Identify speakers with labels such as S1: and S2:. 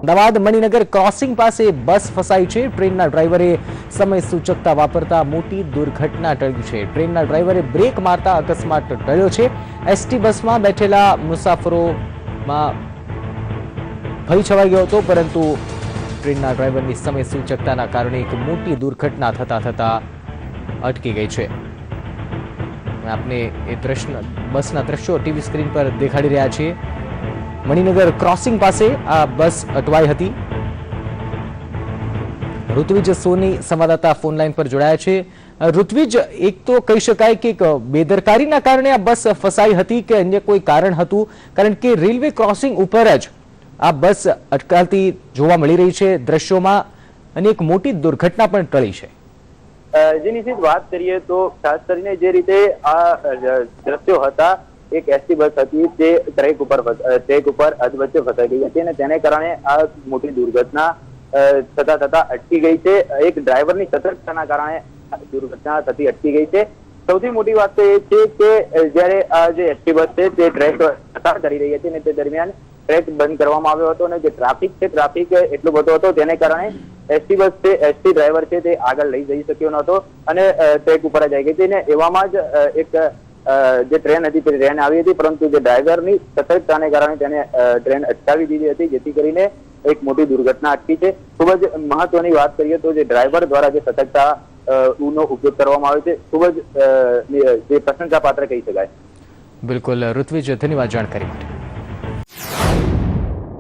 S1: Ahmedabad Maninagar crossing પાસે બસ ફસાઈ છે। ટ્રેનના ડ્રાઈવરે સમય સૂચકતા વાપરતા મોટી દુર્ઘટના ટળી છે। ટ્રેનના ડ્રાઈવરે બ્રેક મારતા અકસ્માત ટળ્યો છે। એસટી બસમાં બેઠેલા મુસાફરોમાં ભય છવાઈ ગયો હતો, પરંતુ ટ્રેનના ડ્રાઈવરની સમય સૂચકતાના કારણે એક મોટી દુર્ઘટના થતા અટકી ગઈ છે। આપને એ બસના દ્રશ્યો ટીવી સ્ક્રીન પર દેખાડી રહ્યા છીએ। મણિનગર ક્રોસિંગ પાસે આ બસ અટવાઈ હતી। ઋત્વિજ સોની સંવાદદાતા ફોન લાઈન પર જોડાયા છે। ઋત્વિજ, એક તો કહી શકાય કે બેદરકારીના કારણે આ બસ ફસાઈ હતી કે અન્ય કોઈ કારણ હતું? કારણ કે રેલવે ક્રોસિંગ ઉપર જ આ બસ અટકાતી જોવા મળી રહી છે દ્રશ્યોમાં, અને એક મોટી દુર્ઘટના પણ ટળી છે।
S2: જે નિશ્ચિત વાત કરીએ તો ખાસ કરીને જે રીતે આ દ્રશ્યો હતા, એક એસટી બસ હતી તે ટ્રેક ઉપર અધવચ્ચે ફસાઈ ગઈ હતી અને તેને કારણે આ મોટી દુર્ઘટના થતા અટકી ગઈ છે। એક ડ્રાઈવરની સતર્કતાના કારણે દુર્ઘટના થતી અટકી ગઈ છે। સૌથી મોટી વાત તો એ છે કે જ્યારે આ જે એસટી બસ છે તે ટ્રેક પસાર કરી રહી હતી અને તે દરમિયાન ટ્રેક બંધ કરવામાં આવ્યો હતો અને જે ટ્રાફિક એટલો બધો હતો તેને કારણે એસટી બસ છે, એસટી ડ્રાઈવર છે તે આગળ લઈ જઈ શક્યો નહોતો અને ટ્રેક ઉપર જ આવી ગઈ હતી અને એવામાં જ એક જે ટ્રેન હતી તે ટ્રેન આવી હતી, પરંતુ જે ડ્રાઈવરની સતર્કતાને કારણે તેને ટ્રેન અટકાવી દીધી હતી, જેથી કરીને એક મોટી દુર્ઘટના અટકી છે। ખૂબ જ મહત્વની વાત કરીએ તો જે ડ્રાઈવર દ્વારા જે સતર્કતા નો ઉપયોગ કરવામાં આવે છે, ખૂબ જ પ્રશંસાપાત્ર કહી શકાય।
S1: બિલકુલ ઋત્વિજ, ધન્યવાદ જાણકારી માટે।